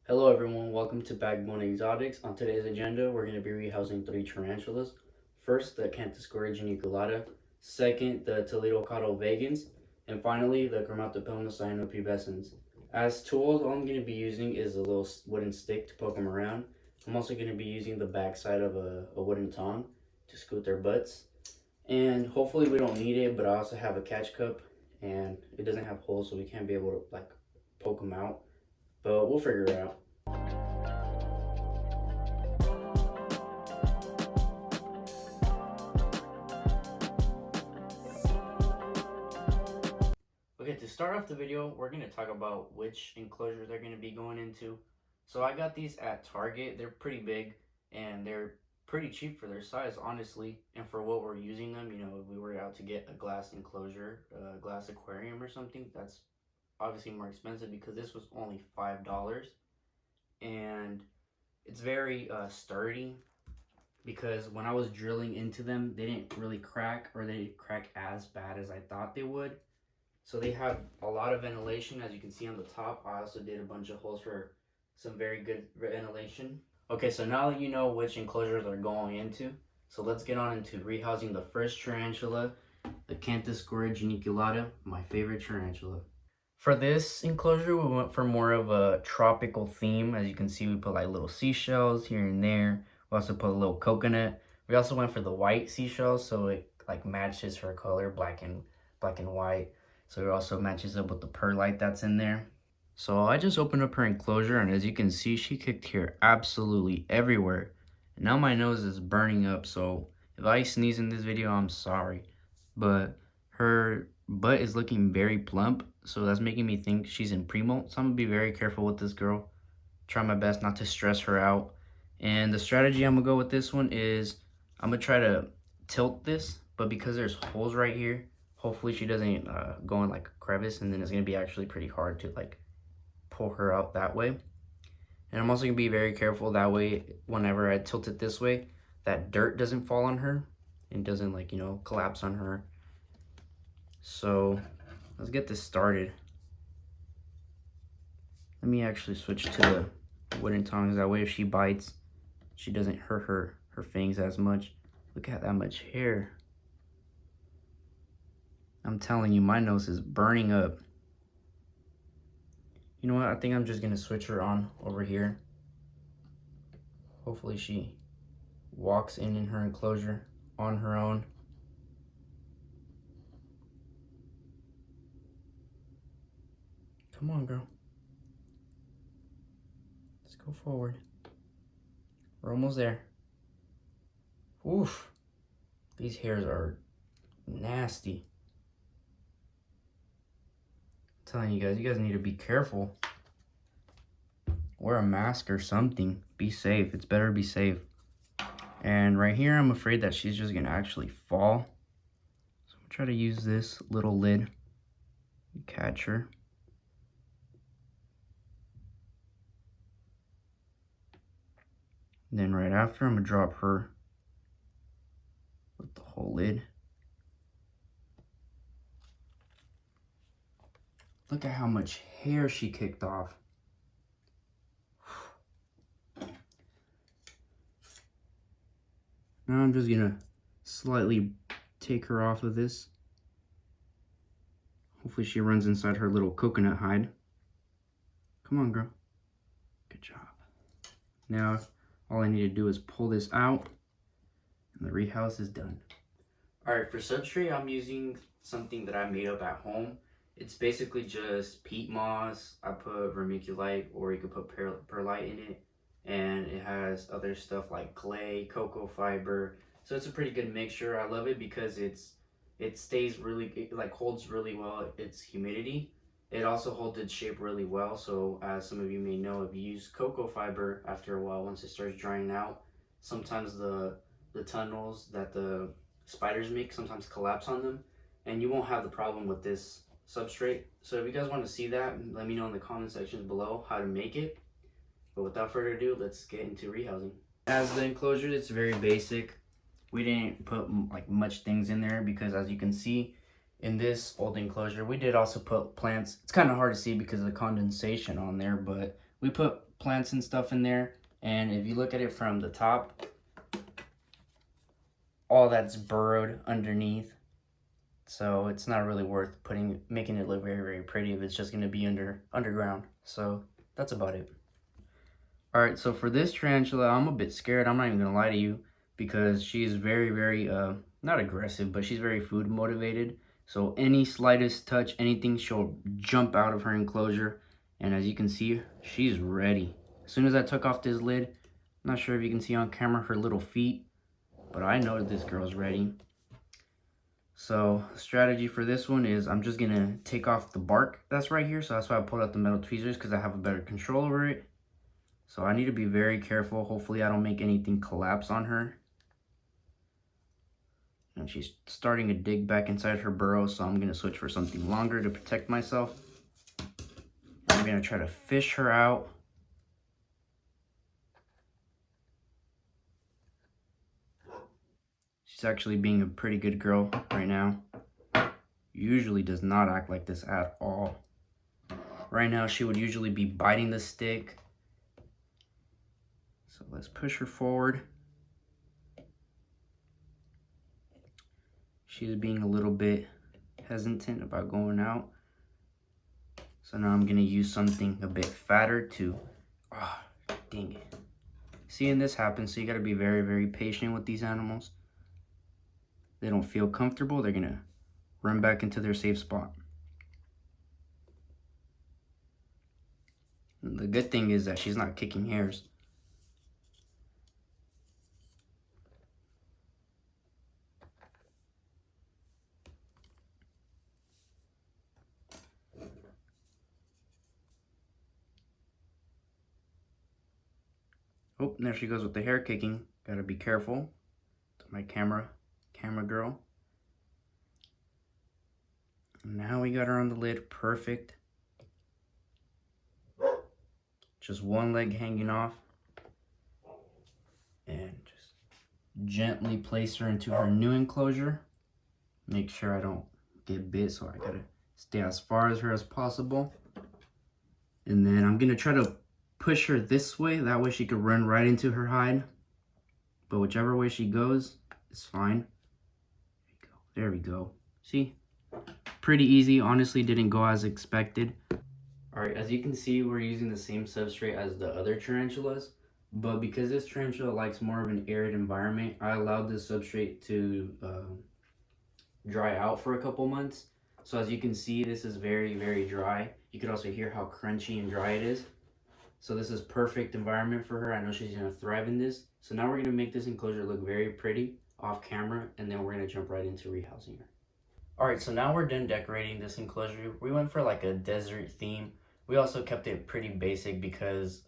Hello everyone, welcome to BackBoneExotics. On today's agenda, we're going to be rehousing three tarantulas. First, the Cantus geniculata. Second, the Toledo caudal vagans. And finally, the Chromatopelma cyanopubescens. As tools, all I'm going to be using is a little wooden stick to poke them around. I'm also going to be using the backside of a wooden tongue to scoot their butts. And hopefully we don't need it, but I also have a catch cup and it doesn't have holes so we can't be able to poke them out. But we'll figure it out. Okay, to start off the video, we're going to talk about which enclosure they're going to be going into. So I got these at Target. They're pretty big and they're pretty cheap for their size, honestly. And for what we're using them, if we were out to get a glass enclosure, a glass aquarium or something, that's obviously more expensive because this was only $5. And it's very sturdy because when I was drilling into them, they didn't really crack, or they didn't crack as bad as I thought they would. So they have a lot of ventilation, as you can see on the top. I also did a bunch of holes for some very good ventilation. Okay, so now that you know which enclosures they're going into, so let's get on into rehousing the first tarantula, the Cantus geniculata, my favorite tarantula. For this enclosure, we went for more of a tropical theme. As you can see, we put like little seashells here and there. We also put a little coconut. We also went for the white seashells, so it like matches her color, black and white. So it also matches up with the perlite that's in there. So I just opened up her enclosure, and as you can see, she kicked here absolutely everywhere. And now my nose is burning up, so if I sneeze in this video, I'm sorry. But her butt is looking very plump, so that's making me think she's in premolt. So I'm gonna be very careful with this girl. Try my best not to stress her out. And the strategy I'm gonna go with this one is I'm gonna try to tilt this, but because there's holes right here, hopefully she doesn't go in like a crevice, and then it's gonna be actually pretty hard to like pull her out that way. And I'm also gonna be very careful that way whenever I tilt it this way, that dirt doesn't fall on her and doesn't collapse on her. So let's get this started. Let me actually switch to the wooden tongs, that way if she bites, she doesn't hurt her fangs as much. Look at that much hair. I'm telling you, my nose is burning up. You know what? I think I'm just gonna switch her on over here. Hopefully she walks in her enclosure on her own. Come on, girl. Let's go forward. We're almost there. Oof. These hairs are nasty. I'm telling you guys need to be careful. Wear a mask or something. Be safe. It's better to be safe. And right here, I'm afraid that she's just gonna actually fall. So I'm gonna try to use this little lid and catch her. And then right after, I'm gonna drop her with the whole lid. Look at how much hair she kicked off. Now I'm just gonna slightly take her off of this. Hopefully she runs inside her little coconut hide. Come on, girl. Good job. Now, all I need to do is pull this out, and the rehouse is done. Alright, for substrate, I'm using something that I made up at home. It's basically just peat moss. I put vermiculite, or you could put perlite in it. And it has other stuff like clay, cocoa fiber. So it's a pretty good mixture. I love it because it stays really, it like holds really well its humidity. It also holds its shape really well. So as some of you may know, if you use cocoa fiber, after a while, once it starts drying out, sometimes the tunnels that the spiders make sometimes collapse on them, and you won't have the problem with this substrate. So if you guys want to see that, let me know in the comment sections below how to make it. But without further ado, let's get into rehousing. As the enclosure, it's very basic. We didn't put like much things in there because, as you can see in this old enclosure, we did also put plants. It's kind of hard to see because of the condensation on there, but we put plants and stuff in there. And if you look at it from the top, all that's burrowed underneath. So it's not really worth making it look very, very pretty if it's just going to be underground. So that's about it. All right, so for this tarantula, I'm a bit scared. I'm not even going to lie to you because she's very, very, not aggressive, but she's very food motivated. So any slightest touch, anything, she'll jump out of her enclosure. And as you can see, she's ready. As soon as I took off this lid, I'm not sure if you can see on camera her little feet, but I know this girl's ready. So strategy for this one is I'm just gonna take off the bark that's right here. So that's why I pulled out the metal tweezers, because I have a better control over it. So I need to be very careful. Hopefully I don't make anything collapse on her. And she's starting to dig back inside her burrow, so I'm gonna switch for something longer to protect myself. I'm gonna try to fish her out. She's actually being a pretty good girl right now. Usually does not act like this at all. Right now she would usually be biting the stick. So let's push her forward. She's being a little bit hesitant about going out. So now I'm gonna use something a bit fatter to, dang it. Seeing this happen, so you gotta be very, very patient with these animals. They don't feel comfortable, they're gonna run back into their safe spot. And the good thing is that she's not kicking hairs. Oh, there she goes with the hair kicking. Gotta be careful. To my camera girl. Now we got her on the lid, perfect. Just one leg hanging off. And just gently place her into her new enclosure. Make sure I don't get bit, so I gotta stay as far as her as possible. And then I'm gonna try to push her this way, that way she could run right into her hide. But whichever way she goes, it's fine. There we go. See? Pretty easy, honestly didn't go as expected. Alright, as you can see, we're using the same substrate as the other tarantulas, but because this tarantula likes more of an arid environment, I allowed this substrate to dry out for a couple months. So as you can see, this is very, very dry. You could also hear how crunchy and dry it is. So this is perfect environment for her. I know she's gonna thrive in this. So now we're gonna make this enclosure look very pretty off camera, and then we're gonna jump right into rehousing her. Alright, so now we're done decorating this enclosure. We went for like a desert theme. We also kept it pretty basic because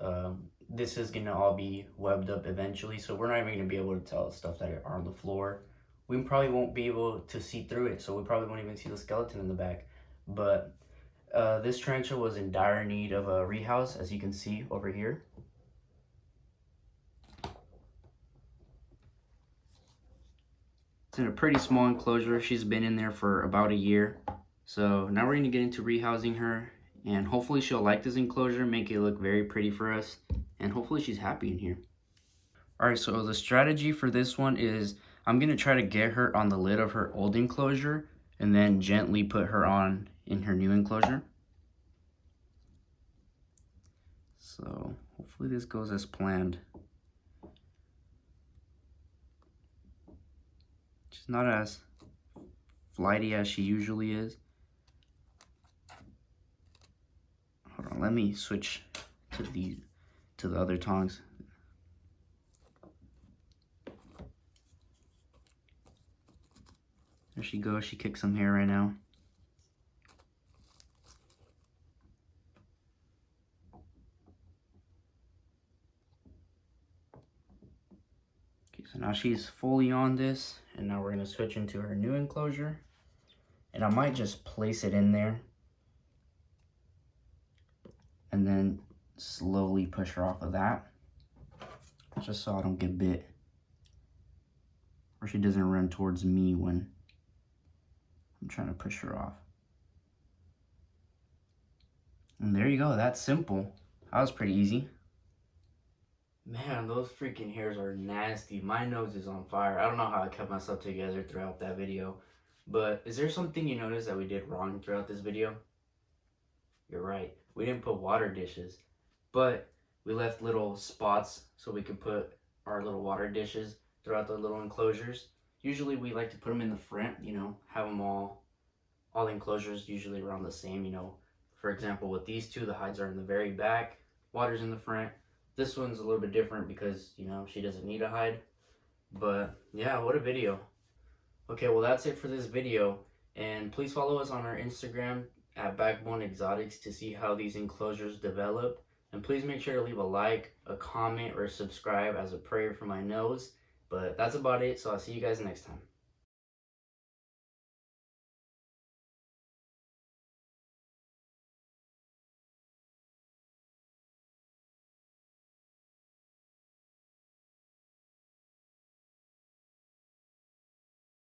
this is gonna all be webbed up eventually, so we're not even gonna be able to tell stuff that are on the floor. We probably won't be able to see through it, so we probably won't even see the skeleton in the back. But this tarantula was in dire need of a rehouse, as you can see over here. It's in a pretty small enclosure. She's been in there for about a year. So now we're going to get into rehousing her, and hopefully she'll like this enclosure, make it look very pretty for us, and hopefully she's happy in here. Alright, so the strategy for this one is I'm going to try to get her on the lid of her old enclosure and then gently put her on in her new enclosure. So hopefully this goes as planned. She's not as flighty as she usually is. Hold on, let me switch to the other tongs. There she goes, she kicks some hair right now. Okay, so now she's fully on this, and now we're gonna switch into her new enclosure. And I might just place it in there and then slowly push her off of that, just so I don't get bit, or she doesn't run towards me when I'm trying to push her off. And there you go, that's simple. That was pretty easy. Man, those freaking hairs are nasty. My nose is on fire. I don't know how I kept myself together throughout that video. But is there something you noticed that we did wrong throughout this video? You're right. We didn't put water dishes. But we left little spots so we could put our little water dishes throughout the little enclosures. Usually we like to put them in the front, have them all the enclosures usually around the same. For example, with these two, the hides are in the very back, water's in the front. This one's a little bit different because, she doesn't need a hide. But yeah, what a video. Okay, well, that's it for this video. And please follow us on our Instagram at BackBoneExotics to see how these enclosures develop. And please make sure to leave a like, a comment, or subscribe as a prayer for my nose. But that's about it, so I'll see you guys next time.